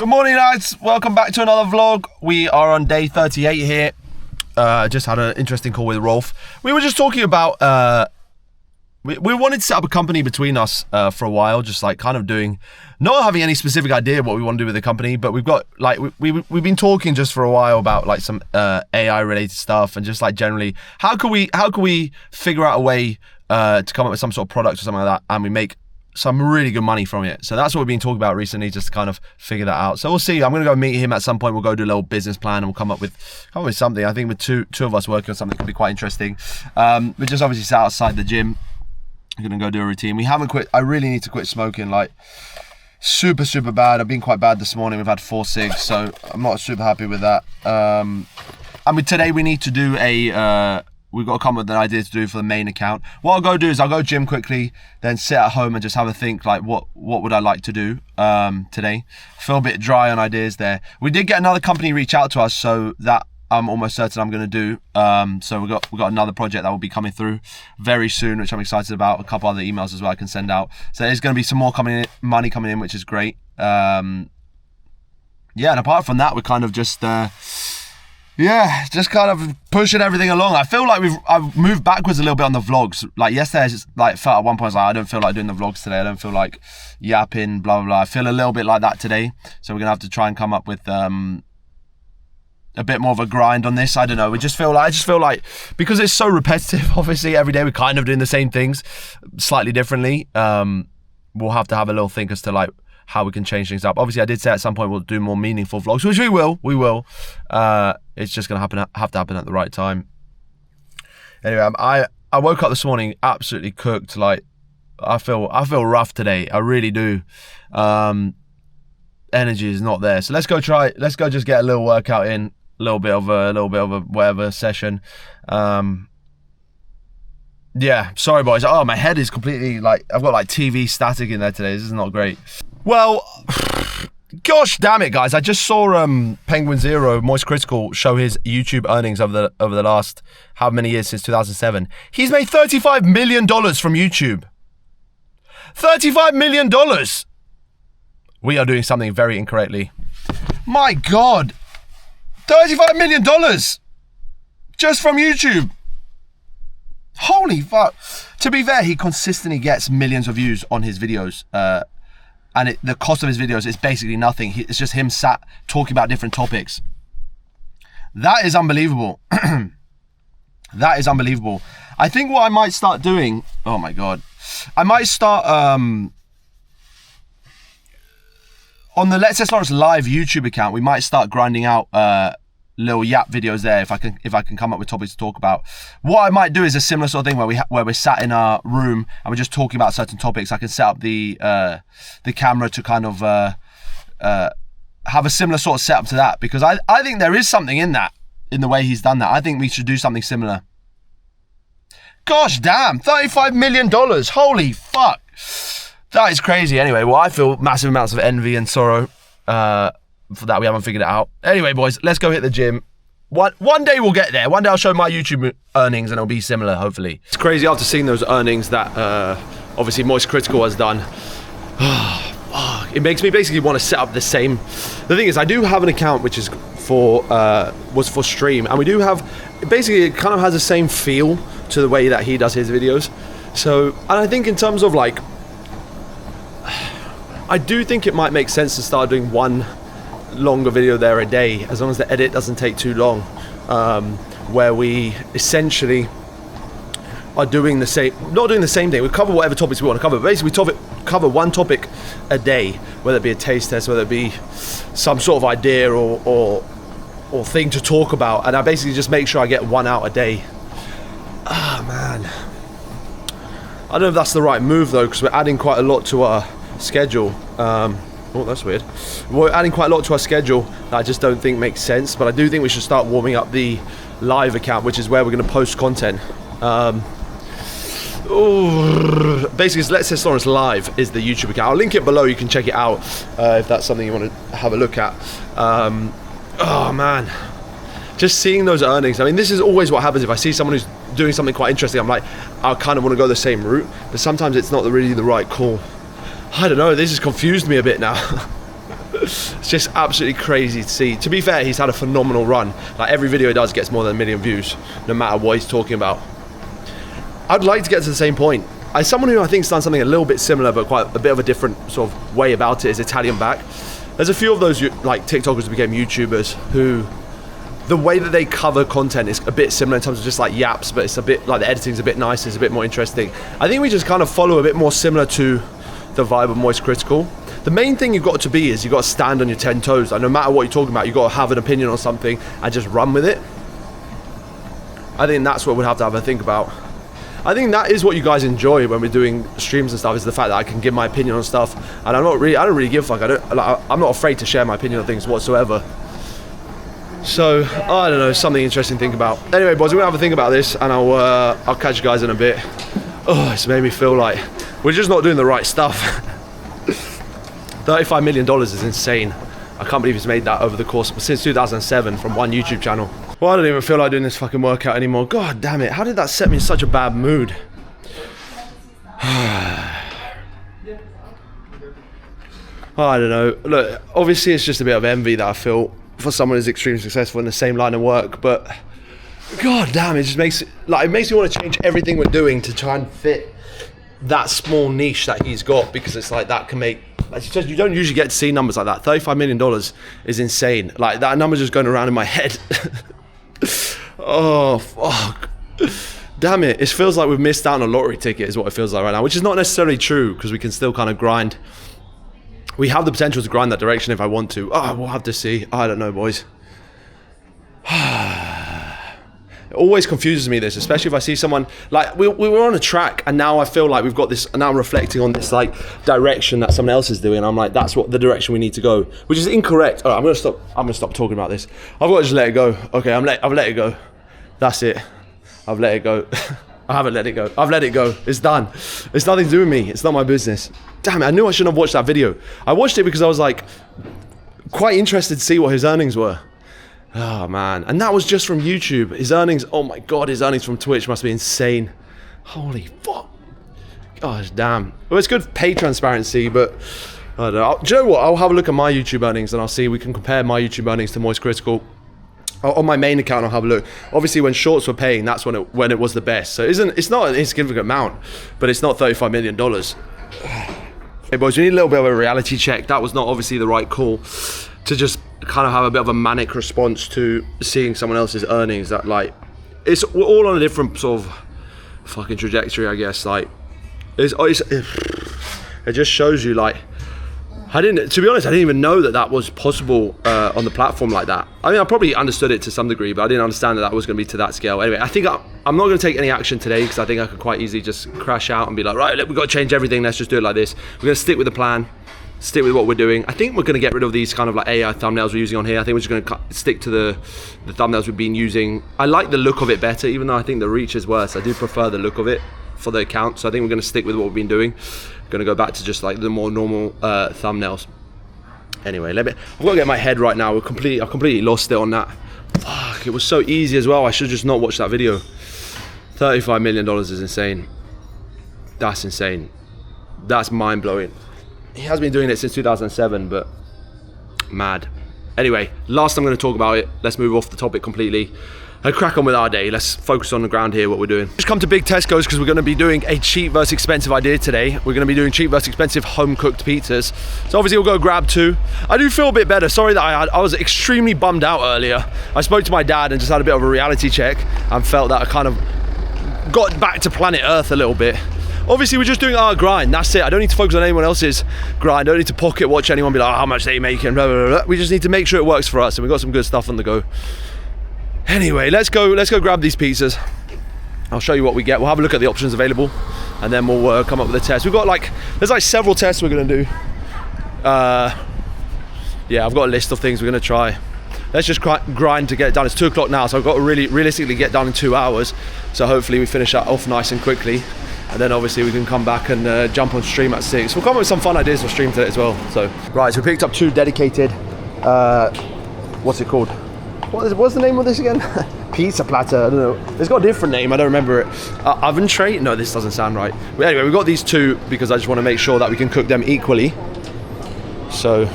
Good morning, lads. Welcome back to another vlog. We are on day 38 here. Just had an interesting call with Rolf. We were just talking about we wanted to set up a company between us for a while, just like kind of doing, not having any specific idea what we want to do with the company, but we've got like we've been talking just for a while about like some AI related stuff and just like generally how can we figure out a way to come up with some sort of product or something like that, and we make some really good money from it. So that's what we've been talking about recently, just to kind of figure that out. So we'll see. I'm gonna go meet him at some point. We'll go do a little business plan and we'll come up with something. I think with two of us working on something could be quite interesting. We just obviously sat outside the gym. I'm gonna go do a routine. We haven't quit. I really need to quit smoking, like super bad. I've been quite bad this morning. We've had 4 cigs, so I'm not super happy with that. Today we need to do we've got to come up with an idea to do for the main account. What I'll go do is I'll go gym quickly, then sit at home and just have a think, like what would I like to do today. Feel a bit dry on ideas there. We did get another company reach out to us, so that I'm almost certain I'm going to do. So we've got another project that will be coming through very soon, which I'm excited about. A couple other emails as well I can send out. So there's going to be some more money coming in, which is great. Yeah, and apart from that, we're kind of just just kind of pushing everything along. I feel like I've moved backwards a little bit on the vlogs. Like yesterday, I just like felt at one point I don't feel like doing the vlogs today. I don't feel like yapping, blah blah blah. I feel a little bit like that today. So we're gonna have to try and come up with a bit more of a grind on this. I don't know. I just feel like because it's so repetitive. Obviously, every day we're kind of doing the same things, slightly differently. We'll have to have a little think as to like how we can change things up. Obviously, I did say at some point we'll do more meaningful vlogs, which we will. It's just gonna have to happen at the right time. Anyway, I woke up this morning absolutely cooked. Like I feel rough today. I really do. Energy is not there. So let's go just get a little workout in, a little bit of a whatever session. Yeah, sorry boys. Oh, my head is completely like, I've got like TV static in there today. This is not great. Well, gosh damn it, guys. I just saw Penguin Zero, Moist Critical, show his YouTube earnings over the last how many years since 2007. He's made $35 million from YouTube. $35 million. We are doing something very incorrectly. My God. $35 million just from YouTube. Holy fuck. To be fair, he consistently gets millions of views on his videos. And the cost of his videos is basically nothing. It's just him sat talking about different topics. That is unbelievable. That is unbelievable. I think what I might start doing, oh my God. I might start, on the Let's Say Lawrence Live YouTube account, we might start grinding out little yap videos there if I can come up with topics to talk about. What I might do is a similar sort of thing where we're sat in our room and we're just talking about certain topics. I can set up the camera to kind of have a similar sort of setup to that, because I think there is something in that, in the way he's done that. I think we should do something similar. Gosh damn, $35 million. Holy fuck. That is crazy. Anyway, well, I feel massive amounts of envy and sorrow for that we haven't figured it out. Anyway, boys, let's go hit the gym. One day we'll get there. One day I'll show my YouTube earnings and it'll be similar, hopefully. It's crazy after seeing those earnings that obviously Moist Critical has done. It makes me basically want to set up the same. The thing is, I do have an account which is was for stream, and we do have, basically it kind of has the same feel to the way that he does his videos. So, and I think in terms of like, I do think it might make sense to start doing one longer video there a day, as long as the edit doesn't take too long, where we essentially are doing the same, not doing the same thing. We cover whatever topics we want to cover. Basically, we cover one topic a day, whether it be a taste test, whether it be some sort of idea or thing to talk about, and I basically just make sure I get one out a day. Ah, man. I don't know if that's the right move though, because we're adding quite a lot to our schedule. Oh, that's weird. We're adding quite a lot to our schedule that I just don't think makes sense, but I do think we should start warming up the live account, which is where we're going to post content. Basically, Let's Say Lawrence Live is the YouTube account. I'll link it below. You can check it out if that's something you want to have a look at. Oh man, just seeing those earnings. I mean, this is always what happens if I see someone who's doing something quite interesting. I'm like, I kind of want to go the same route, but sometimes it's not really the right call. I don't know, this has confused me a bit now. It's just absolutely crazy to see. To be fair, he's had a phenomenal run. Like every video he does gets more than 1 million views, no matter what he's talking about. I'd like to get to the same point. As someone who I think's done something a little bit similar, but quite a bit of a different sort of way about it, is Italian Back. There's a few of those like TikTokers who became YouTubers who, the way that they cover content is a bit similar in terms of just like yaps, but it's a bit like the editing's a bit nicer, it's a bit more interesting. I think we just kind of follow a bit more similar to the vibe of Moist Critical. The main thing you've got to be is you've got to stand on your 10 toes. Like no matter what you're talking about, you've got to have an opinion on something and just run with it. I think that's what we'd have to have a think about. I think that is what you guys enjoy when we're doing streams and stuff, is the fact that I can give my opinion on stuff, and I don't really give a fuck. I'm not afraid to share my opinion on things whatsoever. So I don't know, something interesting to think about. Anyway, boys, we're gonna have a think about this, and I'll catch you guys in a bit. Oh, it's made me feel like we're just not doing the right stuff. $35 million is insane. I can't believe he's made that over the course since 2007 from one YouTube channel. Well, I don't even feel like doing this fucking workout anymore. God damn it, how did that set me in such a bad mood? I don't know. Look, obviously it's just a bit of envy that I feel for someone who's extremely successful in the same line of work, but god damn, it just makes me want to change everything we're doing to try and fit that small niche that he's got, because it's like that can make, like, you don't usually get to see numbers like that. $35 million is insane. Like that number's just going around in my head. Oh fuck, damn it, it feels like we've missed out on a lottery ticket is what it feels like right now, which is not necessarily true, because we can still kind of grind. We have the potential to grind that direction if I want to. Oh, we'll have to see. I don't know, boys. It always confuses me, this, especially if I see someone like we were on a track, and now I feel like we've got this, and now I'm reflecting on this like direction that someone else is doing. I'm like, that's what the direction we need to go, which is incorrect. All right, I'm gonna stop talking about this. I've got to just let it go. Okay, I've let it go. That's it. I've let it go. I haven't let it go. I've let it go. It's done. It's nothing to do with me. It's not my business. Damn it, I knew I shouldn't have watched that video. I watched it because I was like quite interested to see what his earnings were. Oh man, and that was just from YouTube. His earnings, oh my god, his earnings from Twitch must be insane. Holy fuck. Gosh damn. Well, it's good pay transparency, but I don't know. Do you know what? I'll have a look at my YouTube earnings and I'll see, we can compare my YouTube earnings to Moist Critical. On my main account, I'll have a look. Obviously, when shorts were paying, that's when it was the best. So it's not an insignificant amount, but it's not $35 million. Hey boys, we need a little bit of a reality check. That was not obviously the right call to just kind of have a bit of a manic response to seeing someone else's earnings. That like, we're all on a different sort of fucking trajectory, I guess. Like, it just shows you like, to be honest, I didn't even know that was possible on the platform like that. I mean, I probably understood it to some degree, but I didn't understand that was going to be to that scale. Anyway, I think I'm not going to take any action today, because I think I could quite easily just crash out and be like, right, we've got to change everything. Let's just do it like this. We're going to stick with the plan, stick with what we're doing. I think we're going to get rid of these kind of like AI thumbnails we're using on here. I think we're just going to stick to the thumbnails we've been using. I like the look of it better, even though I think the reach is worse. I do prefer the look of it for the account. So I think we're going to stick with what we've been doing. Going to go back to just like the more normal thumbnails. Anyway, I've got to get my head right now. I completely lost it on that. Fuck, it was so easy as well. I should just not watch that video. $35 million is insane. That's insane. That's mind-blowing. He has been doing it since 2007, but mad. Anyway, last I'm going to talk about it. Let's move off the topic completely and crack on with our day. Let's focus on the ground here, what we're doing. Just come to Big Tesco's because we're going to be doing a cheap versus expensive idea today. We're going to be doing cheap versus expensive home-cooked pizzas. So obviously we'll go grab two. I do feel a bit better. Sorry that I was extremely bummed out earlier. I spoke to my dad and just had a bit of a reality check and felt that I kind of got back to planet Earth a little bit. Obviously we're just doing our grind, that's it. I don't need to focus on anyone else's grind. I don't need to pocket watch anyone be like, oh, how much they making, blah, blah, blah. We just need to make sure it works for us, and we've got some good stuff on the go. Anyway, let's go grab these pizzas. I'll show you what we get. We'll have a look at the options available, and then we'll come up with a test. We've got there's like several tests we're gonna do. Yeah, I've got a list of things we're gonna try. Let's just grind to get it done. It's 2 o'clock now, so I've got to really realistically get done in 2 hours. So hopefully we finish that off nice and quickly. And then obviously we can come back and jump on stream at 6. We'll come up with some fun ideas for stream today as well. So, right, so we picked up 2 dedicated, what's it called? What's the name of this again? Pizza platter, I don't know. It's got a different name, I don't remember it. Oven tray? No, this doesn't sound right. But anyway, we've got these 2 because I just want to make sure that we can cook them equally. So,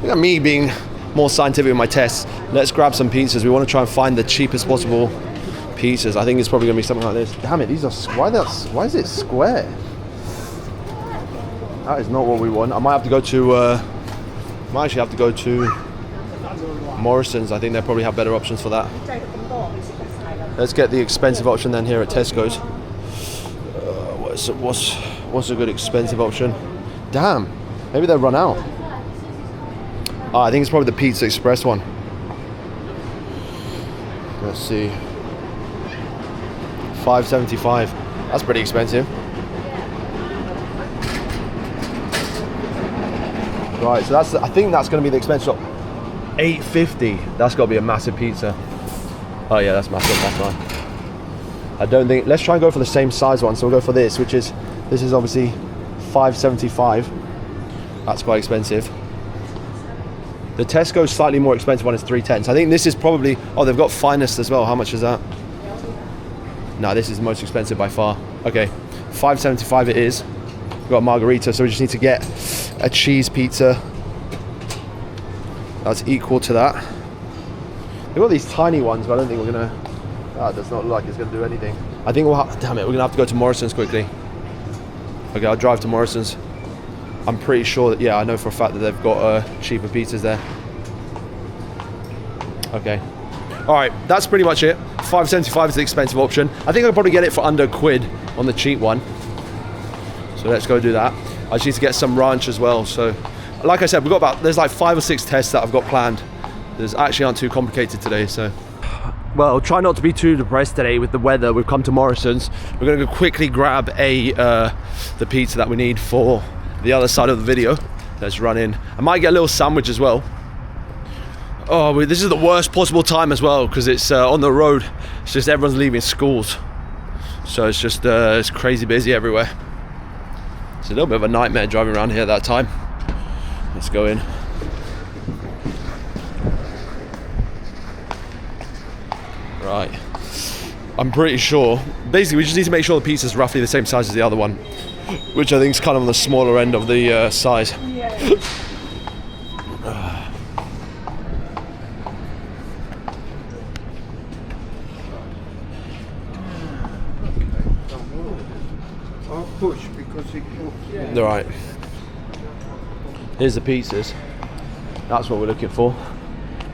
Look at me being more scientific with my tests. Let's grab some pizzas. We want to try and find the cheapest possible pizzas. I think it's probably going to be something like this. Damn it, these are why is it square? That is not what we want. I might have to go to might actually have to go to Morrison's. I think they probably have better options for that. Let's get the expensive option then here at Tesco's. What's a good expensive option? Damn, maybe they'll run out. Oh, I think it's probably the Pizza Express one. Let's see. $5.75. That's pretty expensive. Right, so I think that's going to be the expensive shop. $8.50. That's got to be a massive pizza. Oh yeah, that's massive. That's fine. I don't think. Let's try and go for the same size one. So we'll go for this, this is obviously $5.75. That's quite expensive. The Tesco's slightly more expensive one is $3.10. So I think this is probably. Oh, they've got Finest as well. How much is that? No, this is the most expensive by far. Okay, $5.75 it is. We've got margarita, so we just need to get a cheese pizza that's equal to that. They've got these tiny ones, but I don't think we're gonna. That does not look like it's gonna do anything. I think we'll have. Damn it, we're gonna have to go to Morrison's quickly. Okay, I'll drive to Morrison's. I'm pretty sure that, yeah, I know for a fact that they've got cheaper pizzas there. Okay. All right, that's pretty much it. $5.75 is the expensive option. I think I'll probably get it for under £1 on the cheap one. So let's go do that. I just need to get some ranch as well. So, like I said, there's like 5 or 6 tests that I've got planned. There's actually aren't too complicated today, so. Well, try not to be too depressed today with the weather. We've come to Morrison's. We're gonna go quickly grab the pizza that we need for the other side of the video. Let's run in. I might get a little sandwich as well. Oh, this is the worst possible time as well because it's on the road. It's just everyone's leaving schools, so it's just it's crazy busy everywhere. It's a little bit of a nightmare driving around here at that time. Let's go in. Right. I'm pretty sure. Basically, we just need to make sure the pizza's roughly the same size as the other one, which I think is kind of on the smaller end of the size. Push because it cooks. All right. Here's the pizzas. That's what we're looking for.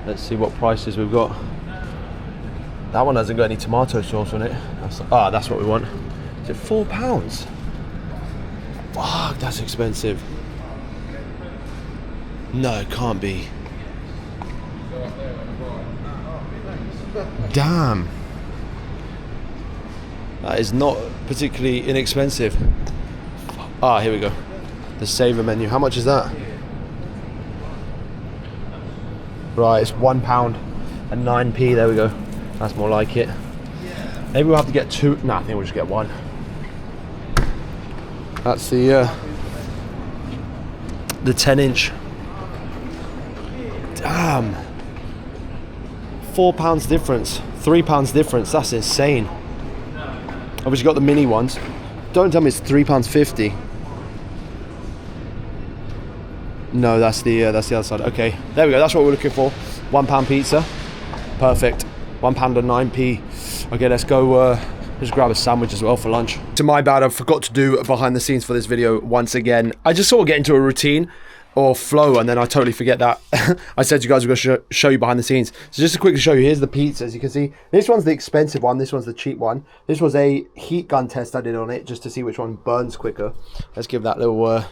Let's see what prices we've got. That one hasn't got any tomato sauce on it. That's what we want. Is it £4? Fuck, that's expensive. No, it can't be. Damn. That is not particularly inexpensive. Here we go. The saver menu. How much is that? Right, it's £1 and 9p. There we go. That's more like it. Maybe we'll have to get 2. Nah, I think we'll just get 1. That's the 10-inch. Damn. £4 difference. £3 difference. That's insane. Obviously got the mini ones. Don't tell me it's £3.50. No, that's the other side. Okay, there we go. That's what we're looking for. £1 pizza. Perfect. £1 and 9p. Okay, let's go. Just grab a sandwich as well for lunch. To my bad, I forgot to do behind the scenes for this video once again. I just sort of get into a routine or flow, and then I totally forget that. I said you guys were going to show you behind the scenes. So just to quickly show you, here's the pizza. As you can see, this one's the expensive one. This one's the cheap one. This was a heat gun test I did on it just to see which one burns quicker. Let's give that little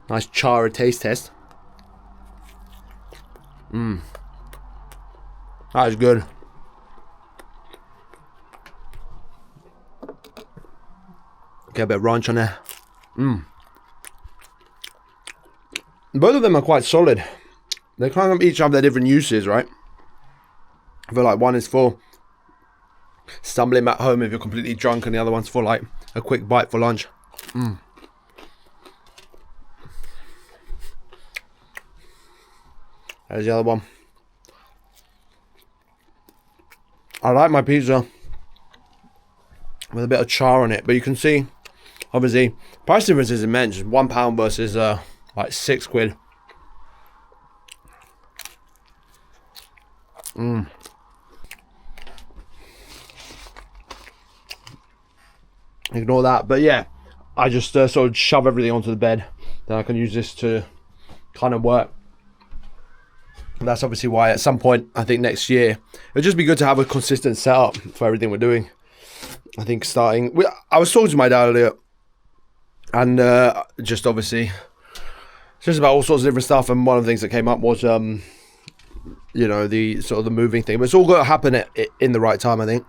nice chara taste test. That is good. Get a bit of ranch on there. Both of them are quite solid. They kind of each have their different uses, right? I feel like one is for stumbling back home if you're completely drunk, and the other one's for like a quick bite for lunch. There's the other one. I like my pizza with a bit of char on it, but you can see, obviously, price difference is immense. £1 versus like £6. Ignore that. But yeah, I just sort of shove everything onto the bed. Then I can use this to kind of work. And that's obviously why at some point, I think next year, it'll just be good to have a consistent setup for everything we're doing. I think I was talking to my dad earlier, and just obviously, just about all sorts of different stuff. And one of the things that came up was, you know, the sort of the moving thing. But it's all got to happen in the right time, I think.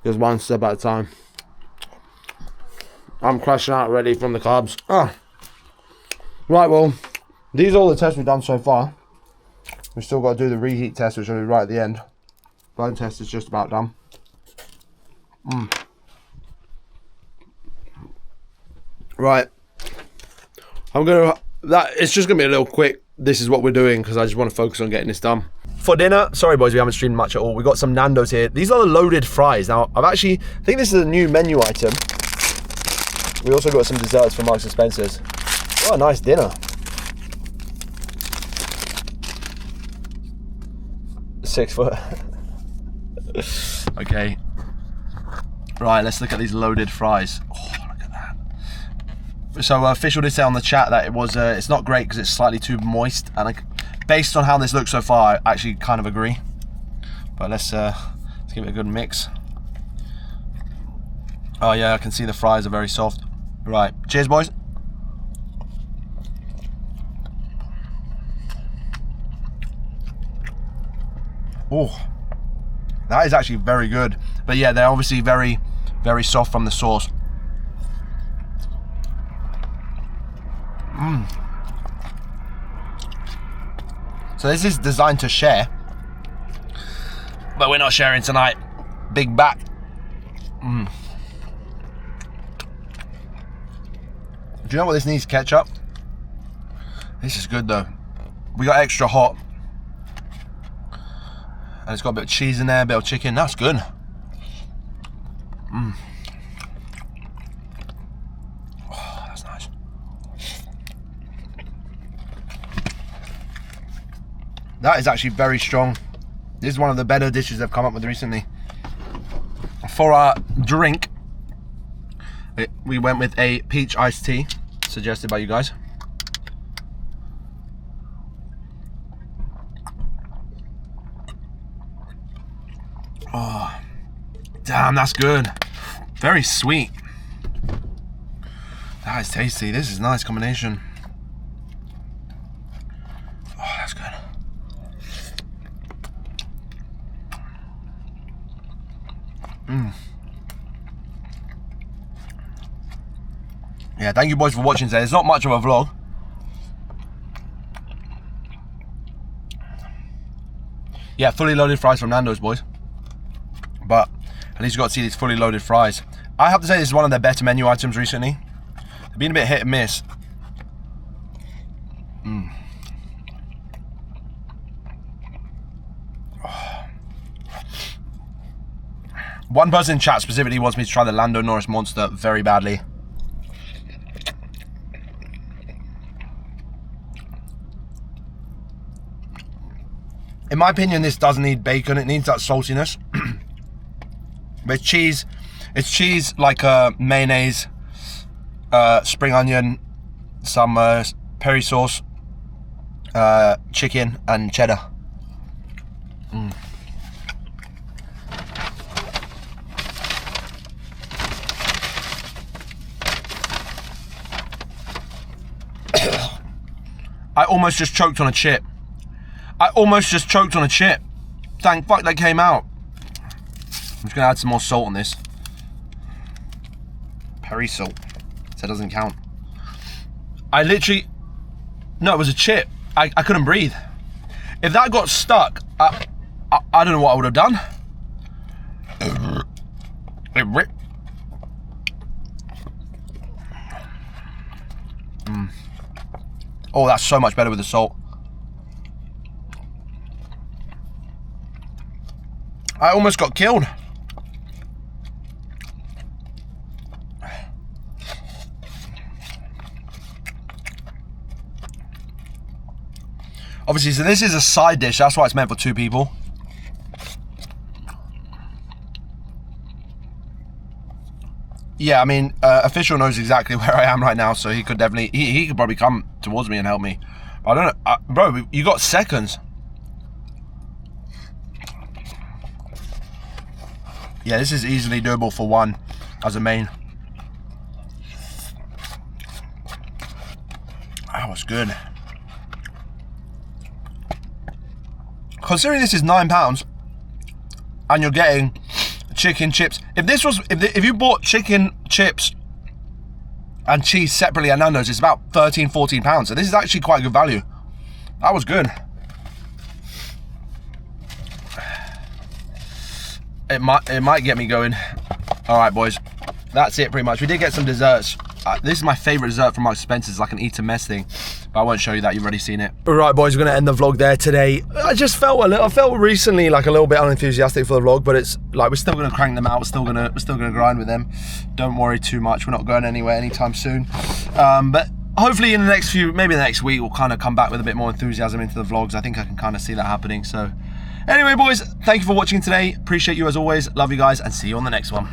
Just one step at a time. I'm crashing out already from the carbs. Right, well, these are all the tests we've done so far. We've still got to do the reheat test, which will be right at the end. Bone test is just about done. Right. It's just gonna be a little quick. This is what we're doing because I just want to focus on getting this done. For dinner, sorry boys, we haven't streamed much at all. We got some Nando's here. These are the loaded fries. Now, I think this is a new menu item. We also got some desserts from Marks and Spencer's. Oh, nice dinner. 6 foot. Okay. Right, let's look at these loaded fries. Oh, look at that. So Official did say on the chat that it was it's not great because it's slightly too moist, and based on how this looks so far, I actually kind of agree. But let's give it a good mix. Oh yeah, I can see the fries are very soft. Right, cheers boys. Oh, that is actually very good. But yeah, they're obviously very, very soft from the sauce. So this is designed to share, but we're not sharing tonight. Big back. Do you know what this needs? Ketchup. This is good though. We got extra hot. And it's got a bit of cheese in there, a bit of chicken. That's good. Oh, that's nice. That is actually very strong. This is one of the better dishes they've come up with recently. For our drink, we went with a peach iced tea, suggested by you guys. Oh, damn, that's good. Very sweet. That is tasty. This is a nice combination. Oh, that's good. Yeah, thank you boys for watching today. It's not much of a vlog. Yeah, fully loaded fries from Nando's, boys. But at least you got to see these fully loaded fries. I have to say this is one of their better menu items recently. They've been a bit hit and miss. One person in chat specifically wants me to try the Lando Norris Monster very badly. In my opinion, this doesn't need bacon. It needs that saltiness. But it's cheese. It's cheese like mayonnaise, spring onion, some peri sauce, chicken, and cheddar. I almost just choked on a chip. Thank fuck that came out. I'm just gonna add some more salt on this. Peri salt. So it doesn't count. No, it was a chip. I couldn't breathe. If that got stuck, I don't know what I would have done. It ripped. Oh, that's so much better with the salt. I almost got killed. Obviously, so this is a side dish. That's why it's meant for 2 people. Yeah, I mean, Official knows exactly where I am right now, so he could definitely, he could probably come towards me and help me. But I don't know, bro, you got seconds. Yeah, this is easily doable for 1 as a main. That was good. Considering this is £9 and you're getting chicken chips. If this was, if you bought chicken chips and cheese separately at Nando's, it's about £13-14. So this is actually quite good value. That was good. It might get me going. All right, boys. That's it pretty much. We did get some desserts. This is my favorite dessert from Marks & Spencer's, like an eat to mess thing, but I won't show you that. You've already seen it. All right, boys, we're gonna end the vlog there today. I just felt I felt recently like a little bit unenthusiastic for the vlog, but it's like we're still gonna crank them out. We're still gonna grind with them. Don't worry too much. We're not going anywhere anytime soon. But hopefully in the next maybe the next week, we'll kind of come back with a bit more enthusiasm into the vlogs. I think I can kind of see that happening. So anyway, boys, thank you for watching today. Appreciate you as always. Love you guys, and see you on the next one.